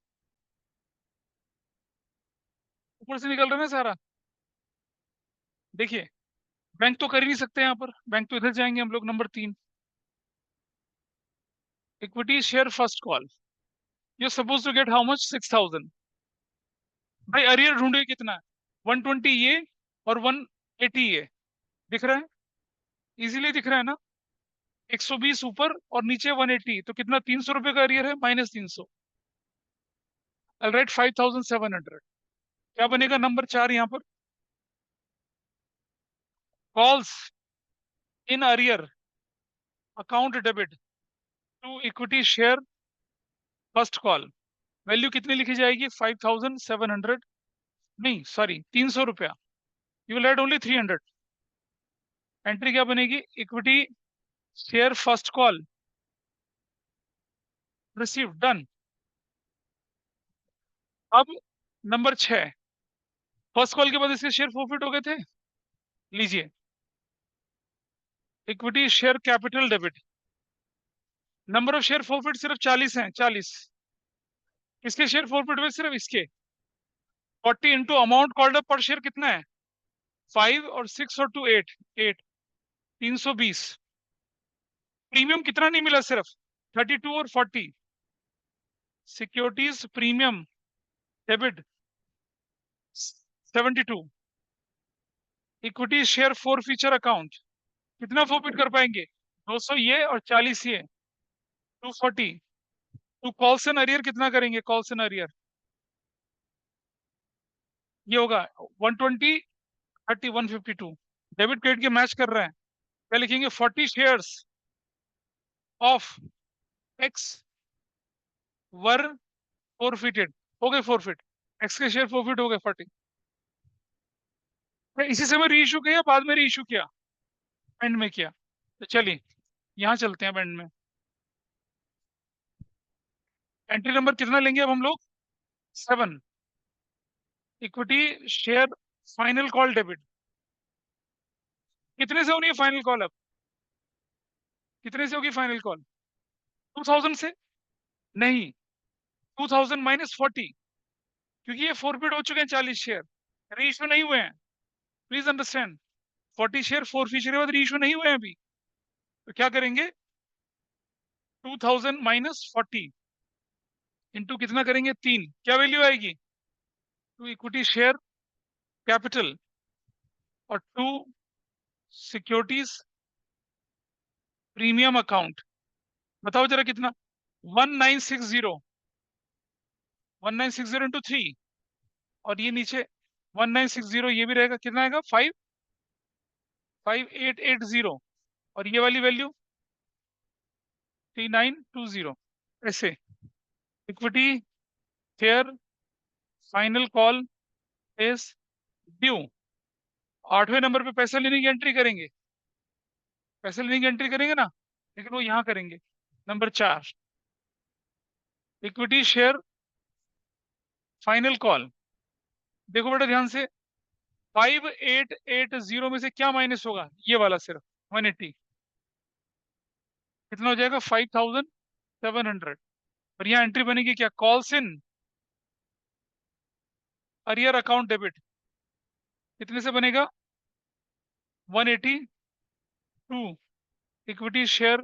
ऊपर से निकल रहा है ना सारा, देखिए। बैंक तो कर ही नहीं सकते यहाँ पर, बैंक तो इधर जाएंगे हम लोग, number 3 equity share first call. You suppose to get how much? 6,000। भाई अरियर ढूंढे कितना है? 120 ये और 180 ये, दिख रहा है? इजीली दिख रहा है ना? 120 ऊपर और नीचे 180, तो कितना? 300 रुपये का अरियर है, -300। ऑलराइट, 5,700। क्या बनेगा नंबर 4 यहाँ पर? Calls in arrear account debit to equity share first call. Value कितनी लिखी जाएगी? 5,700, नहीं सॉरी 300 रुपया। You will add only 300। Entry क्या बनेगी? Equity share first call receive, done. अब नंबर 6, फर्स्ट कॉल के बाद इसके शेयर फोरफिट हो गए थे, लीजिए। Equity share capital debit, number of share forfeit सिर्फ 40 हैं, 40। इसके शेयर फोरफिट हुए सिर्फ इसके। 40 इंटू अमाउंट कॉल्ड अप पर शेयर कितना है? 5 और 6 और 2 8, 8, 320। प्रीमियम कितना नहीं मिला? सिर्फ 32 और 40। Securities premium debit 72। Equity share four feature account, कितना फोरफिट कर पाएंगे? 200 ये और 40 ये, 240। तो कॉल्स एंड अरियर कितना करेंगे? कॉल्स एंड अरियर ये होगा 120 30 152। डेबिट क्रेडिट के मैच कर रहे हैं, क्या लिखेंगे? 40 shares of x were forfeited, हो गए फोरफिट। एक्स के शेयर फोरफिट हो गए 40। इसी समय री इशू किया या बाद में री इशू किया? एंड में किया। तो चलिए यहाँ चलते हैं एंड में। एंट्री नंबर कितना लेंगे अब हम लोग? 7, equity share final call debit. कितने से होनी है फाइनल कॉल अब? कितने से होगी फाइनल कॉल? 2,000 से? नहीं, 2,000 -40, क्योंकि ये फोरफिट हो चुके हैं 40 शेयर, री इशू नहीं हुए हैं, प्लीज अंडरस्टैंड। 40 शेयर फॉरफिचर के बाद रीइश्यू नहीं हुए हैं अभी, तो क्या करेंगे, 2000 माइनस 40 इंटू कितना करेंगे 3, क्या वैल्यू आएगी, टू इक्विटी शेयर कैपिटल और टू सिक्योरिटीज प्रीमियम अकाउंट। बताओ जरा कितना, 1960, 1960 इंटू 3, और ये नीचे 1960, ये भी रहेगा, कितना आएगा 5880, और ये वाली वैल्यू 3920। ऐसे equity share final call is due. 8वें नंबर पे पैसा लेने की एंट्री करेंगे, पैसा लेने की एंट्री करेंगे ना, लेकिन वो यहाँ करेंगे। Number 4, equity share final call. देखो बेटा ध्यान से, 5880 में से क्या माइनस होगा, ये वाला सिर्फ 180, कितना हो जाएगा 5700। और यहाँ एंट्री बनेगी क्या, calls in arrear account debit, कितने से बनेगा 182 equity share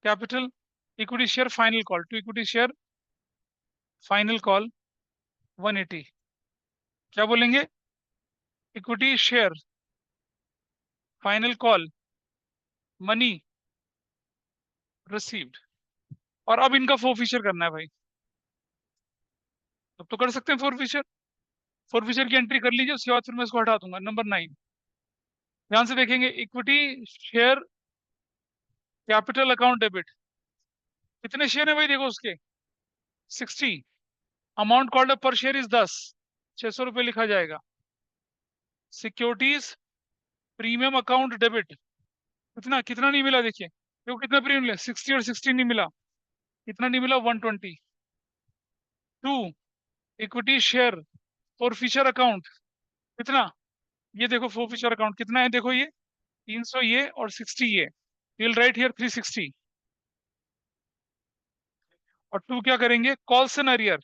capital, equity share final call, to equity share final call 180, क्या बोलेंगे, equity share final call money received. और अब इनका फोरफिचर करना है भाई, अब तो कर सकते हैं फोरफिचर, फोरफिचर की एंट्री कर लीजिए, उसके बाद फिर मैं इसको हटा दूंगा। नंबर 9, ध्यान से देखेंगे, equity share capital account debit, कितने शेयर है भाई, देखो उसके 60, अमाउंट कॉल्ड पर शेयर इज 10, 600 रुपये लिखा जाएगा। सिक्योरिटीज प्रीमियम अकाउंट डेबिट, कितना कितना नहीं मिला, देखिए देखो कितना प्रीमियम मिला, 60 और 60 नहीं मिला, कितना नहीं मिला 120। To equity share forfeiture account, कितना, ये देखो फॉरफिचर अकाउंट कितना है, देखो ये 300 ये और 60 ये, विल राइट हियर 360। और टू क्या करेंगे, calls and arrear,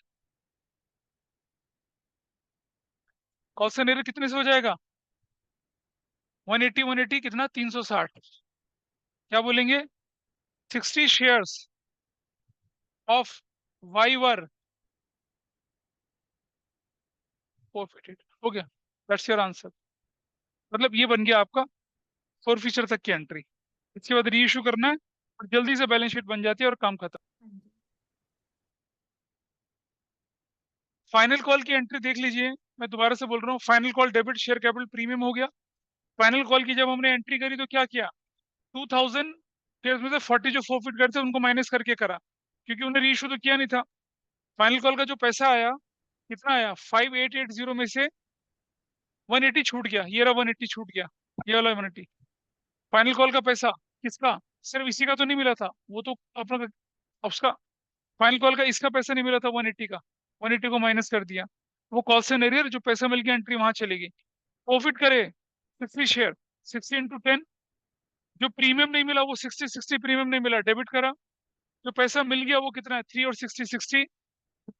calls and arrear कितने से हो जाएगा 180, 180 कितना 360, क्या बोलेंगे 60 शेयर्स ऑफ वाइवर forfeited, हो गया, दैट्स योर आंसर। मतलब ये बन गया आपका फॉरफिचर तक की एंट्री। इसके बाद री इशू करना है और जल्दी से बैलेंस शीट बन जाती है और काम खत्म। फाइनल कॉल की एंट्री देख लीजिए, मैं दोबारा से बोल रहा हूँ, final call debit share capital premium हो गया। फाइनल कॉल की जब हमने एंट्री करी तो क्या किया, 2000 शेयर्स में से 40 जो फोरफिट करते उनको माइनस करके करा, क्योंकि उन्हें री इशू तो किया नहीं था। फाइनल कॉल का जो पैसा आया, कितना आया 5880 में से 180 छूट गया, ये रहा 180 छूट गया, ये वाला 180। फाइनल कॉल का पैसा किसका, सिर्फ इसी का तो नहीं मिला था, वो तो अपना उसका, फाइनल कॉल का इसका पैसा नहीं मिला था 180 का, 180 को माइनस कर दिया, वो कॉल से एरियर जो पैसा मिल गया एंट्री वहां चलेगी। प्रॉफिट करे 60 शेयर, 60 इंटू 10, जो प्रीमियम नहीं मिला वो 60, 60 प्रीमियम नहीं मिला डेबिट करा, जो पैसा मिल गया वो कितना है 3 और 60, 60,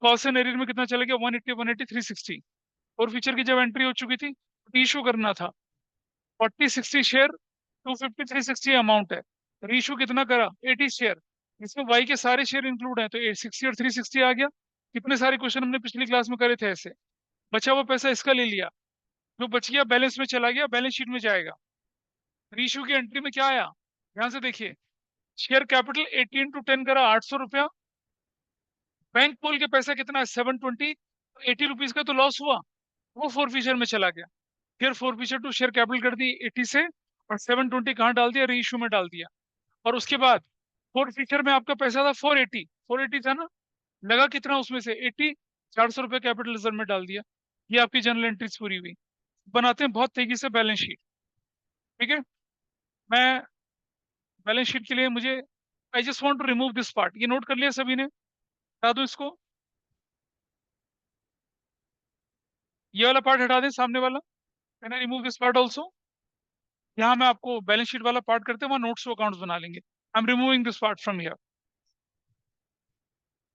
कॉल से एरियर में कितना चला गया 180, 180, 360। और फीचर की जब एंट्री हो चुकी थी, इशू करना था 40, 60 शेयर 250, 360 अमाउंट है, रीशू कितना करा 80 शेयर, इसमें वाई के सारे शेयर इंक्लूड हैं, तो 60 और 360 आ गया। कितने सारे क्वेश्चन हमने पिछली क्लास में करे थे ऐसे। बचा हुआ पैसा इसका ले लिया, जो बच गया बैलेंस में चला गया, बैलेंस शीट में जाएगा। रीशू की एंट्री में क्या आया, ध्यान से देखिए, शेयर कैपिटल 80 इंटू 10 करा 800 रुपया, बैंक पोल के पैसा कितना है 720, 80 रुपीज का तो लॉस हुआ, वो फोर फीचर में चला गया। फिर forfeiture to share capital कर दी 80 से, और 720 कहाँ डाल दिया, रीइशू में डाल दिया। और उसके बाद फोर फीचर में आपका पैसा था 480, 480 था ना, लगा कितना उसमें से 80, 400 रुपये कैपिटल रिजर्व में डाल दिया। ये आपकी जनरल एंट्रीज पूरी हुई। बनाते हैं बहुत तेजी से बैलेंस शीट, ठीक है। मैं बैलेंस शीट के लिए मुझे, I just want to remove this part, ये नोट कर लिया सभी ने, हटा दो इसको, ये वाला पार्ट हटा दें, सामने वाला, can I remove this part also. यहाँ मैं आपको बैलेंस शीट वाला पार्ट करते हैं, वहाँ नोट्स अकाउंट्स बना लेंगे। I am removing this part from here.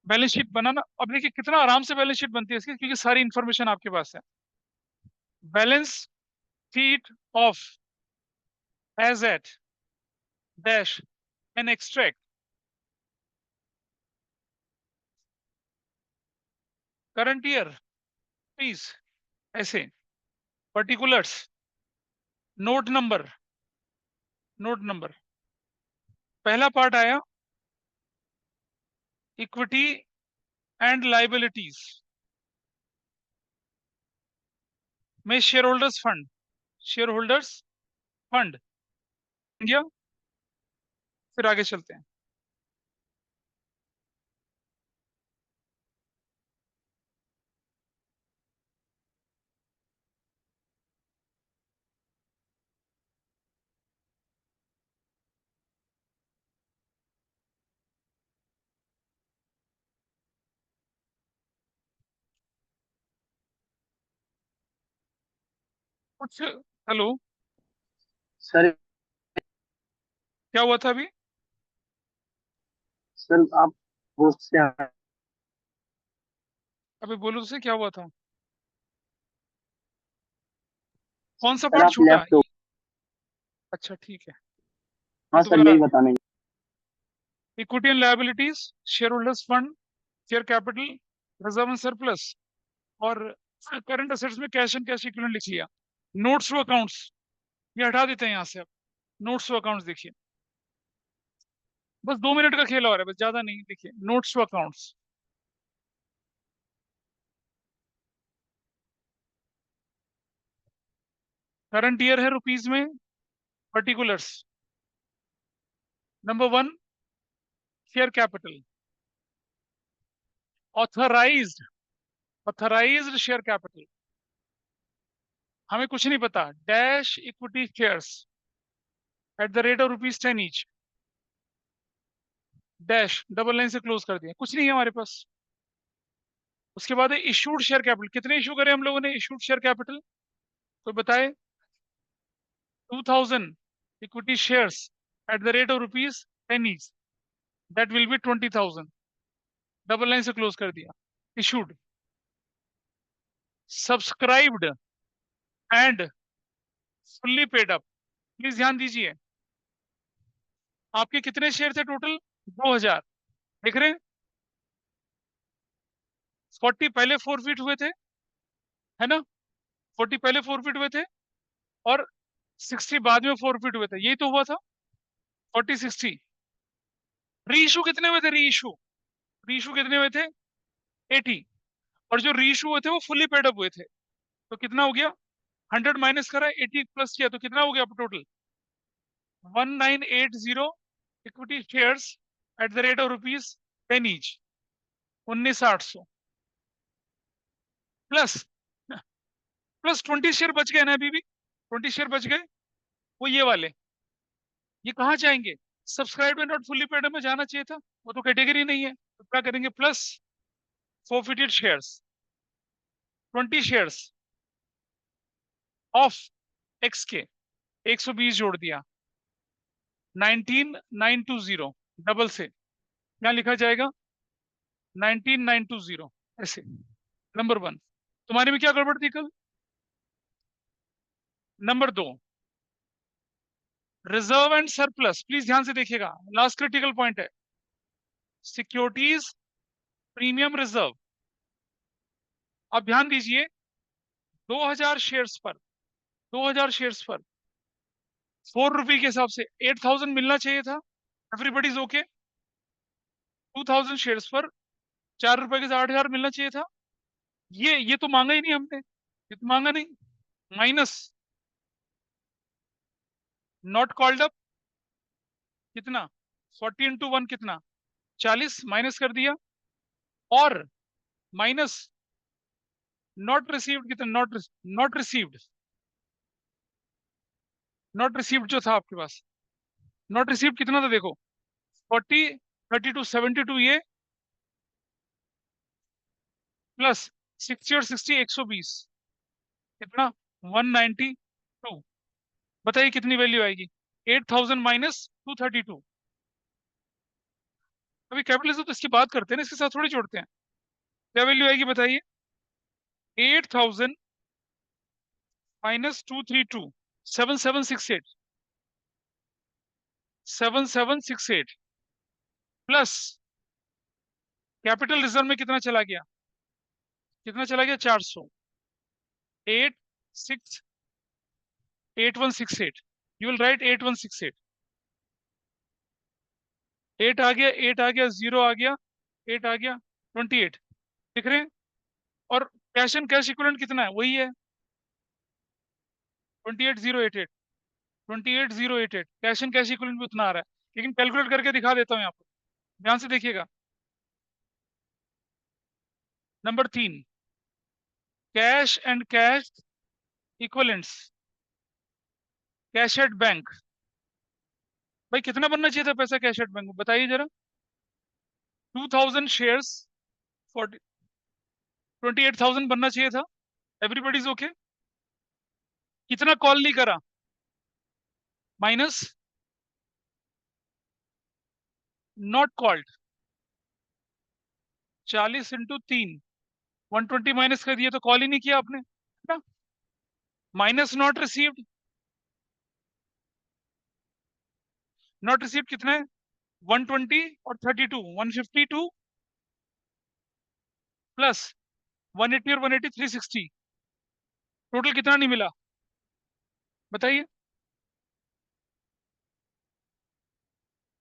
Balance sheet बनाना, अब देखिए कितना आराम से बैलेंस शीट बनती है इसकी, क्योंकि सारी इंफॉर्मेशन आपके पास है। Balance receipt of as at dash and extract current year please ऐसे particulars note number पहला पार्ट आया इक्विटी एंड लाइबिलिटीज में शेयर होल्डर्स फंड इंडिया। फिर आगे चलते हैं। कुछ हेलो सर क्या हुआ था अभी? सर आप होस्ट से अभी बोलो से क्या हुआ था? कौन सा सर पार्ट आप छूटा? लेफ्ट हो। अच्छा ठीक है, हाँ मैं सर दोबारा यही आ गया। बताने। Equity and liabilities, share holders fund, share capital, reserve and surplus और करंट असेट्स में कैश एंड कैश इक्विवेलेंट लिख लिया। नोट्स टू अकाउंट्स ये हटा देते हैं यहाँ से। अब नोट्स टू अकाउंट्स देखिए, बस 2 मिनट का खेल और है, बस ज्यादा नहीं। देखिए notes to accounts, current year है रुपीज में, particulars number 1 share capital, authorised share capital हमें कुछ नहीं पता, dash equity shares at the rate of rupees 10 each, dash double line से क्लोज कर दिया, कुछ नहीं है हमारे पास। उसके बाद है इशूड शेयर कैपिटल, कितने इशू करे हम लोगों ने इशूड शेयर कैपिटल, तो बताए 2000 equity shares at the rate of rupees 10 each, that will B 20,000, double line से क्लोज कर दिया। Issued, subscribed and fully paid up, please ध्यान दीजिए। आपके कितने शेयर थे टोटल? 2000, देख रहे हैं? 40 पहले फोरफिट हुए थे, है ना? 40 पहले फोरफिट हुए थे और 60 बाद में फोरफिट हुए थे, यही तो हुआ था। 40 60 री इशू कितने हुए थे? री इशू कितने हुए थे? 80। और जो री इशू हुए थे वो फुल्ली पेड अप हुए थे, तो कितना हो गया? 100 माइनस करा, 80 प्लस किया, तो कितना हो गया total? 1980 equity shares at the rate of rupees 10 each, 19,800 plus 20 share बच गए ना अभी भी, 20 शेयर बच गए, वो ये वाले, ये कहाँ जाएंगे? Subscribe and not fully paid में जाना चाहिए था, वो तो कैटेगरी नहीं है, तो क्या करेंगे? Plus forfeited shares, 20 shares of x के, 120 जोड़ दिया, 19920, डबल से क्या लिखा जाएगा? 19920 ऐसे। नंबर 1, तुम्हारे में क्या गड़बड़ थी कल? Number 2, reserve and surplus, please ध्यान से देखिएगा, लास्ट क्रिटिकल पॉइंट है। सिक्योरिटीज प्रीमियम रिजर्व, अब ध्यान दीजिए, 2000 शेयर्स पर 2000 शेयर्स पर ₹4 के हिसाब से 8000 मिलना चाहिए था, एवरीबडी इज ओके। 2000 शेयर्स पर ₹4 के साथ 8000 मिलना चाहिए था, ये तो मांगा ही नहीं हमने, ये तो मांगा नहीं। माइनस नॉट कॉल्ड अप, कितना? 40 × 1 कितना? 40, माइनस कर दिया। और माइनस नॉट रिसीव्ड कितना? नॉट रिसीव्ड जो था आपके पास, नॉट रिसीव्ड कितना था देखो, 40, 32, 72 ये, प्लस 60 और 60 120, कितना? 192। बताइए कितनी वैल्यू आएगी? 8000 माइनस 232। अभी कैपिटलिज्म तो इसकी बात करते हैं ना, इसके साथ थोड़ी जोड़ते हैं। क्या वैल्यू आएगी बताइए? 8000 माइनस 232, 7768, 7768 प्लस कैपिटल रिजर्व में कितना चला गया, कितना चला गया, 400, 8168, यू विल राइट 8168, 8 आ गया, 8 आ गया, 0 आ गया, 8 आ गया, 28 दिख रहे हैं। और कैश एंड कैश इक्विवेलेंट कितना है, वही है 28088, 28088, कैश एंड कैश इक्विवेलेंट भी उतना आ रहा है, लेकिन कैलकुलेट करके दिखा देता हूं यहाँ पर, ध्यान से देखिएगा। Number 3, cash and cash equivalents, cash at bank, भाई कितना बनना चाहिए था पैसा कैश एट बैंक में, बताइए जरा। 2000 शेयर्स, 28,000 बनना चाहिए था। Everybody is okay. कितना कॉल नहीं करा, minus not called, 40 into 3, 120 minus कर दिया, तो कॉल ही नहीं किया आपने ना। Minus not received, not received कितना है, 120 और 32, 152 प्लस 180 और 180, 360, टोटल कितना नहीं मिला, बताइए।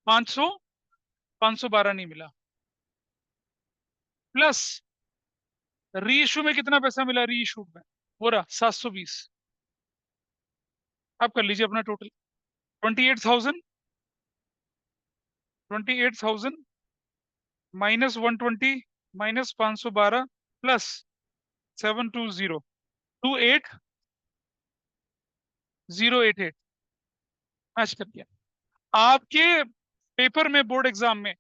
500, 512 नहीं मिला, प्लस री इशू में कितना पैसा मिला, री इशू में हो रहा 720, आप कर लीजिए अपना total. 28,000, 28,000 minus 120 minus 512 plus 720, 28088 match कर दिया। आपके पेपर में, बोर्ड एग्जाम में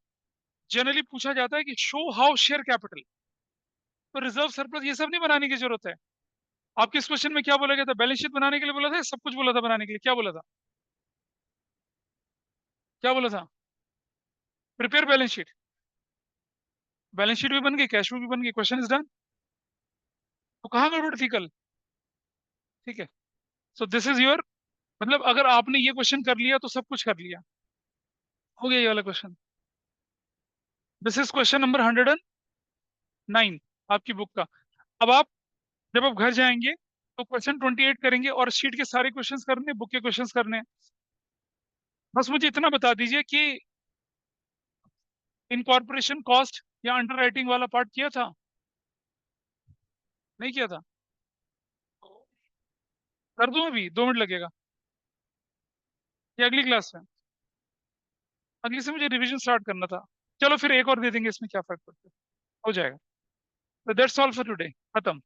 जनरली पूछा जाता है कि शो हाउ शेयर कैपिटल, तो रिजर्व सरप्लस ये सब नहीं बनाने की जरूरत है। आपके इस क्वेश्चन में क्या बोला गया था, बैलेंस शीट बनाने के लिए बोला था, सब कुछ बोला था बनाने के लिए, क्या बोला था, क्या बोला था, prepare balance sheet, balance sheet भी बन गई, कैश फ्लो भी बन गई, क्वेश्चन इज डन। तो कहाँ गड़बड़ थी कल, ठीक है। सो दिस इज योर, मतलब अगर आपने ये क्वेश्चन कर लिया तो सब कुछ कर लिया, हो गया ये वाला question. This is question number 109 आपकी बुक का। अब आप जब आप घर जाएंगे तो क्वेश्चन 28 करेंगे और शीट के सारे क्वेश्चंस करने, बुक के क्वेश्चंस करने हैं। बस मुझे इतना बता दीजिए कि इनकॉर्पोरेशन कॉस्ट या अंडर राइटिंग वाला पार्ट किया था, नहीं किया था, कर दूं अभी, 2 मिनट लगेगा, ये अगली क्लास में, अगली से मुझे रिवीजन स्टार्ट करना था। चलो फिर एक और दे देंगे, इसमें क्या फर्क पड़ता है, हो जाएगा। तो दैट्स ऑल फॉर टुडे, खत्म।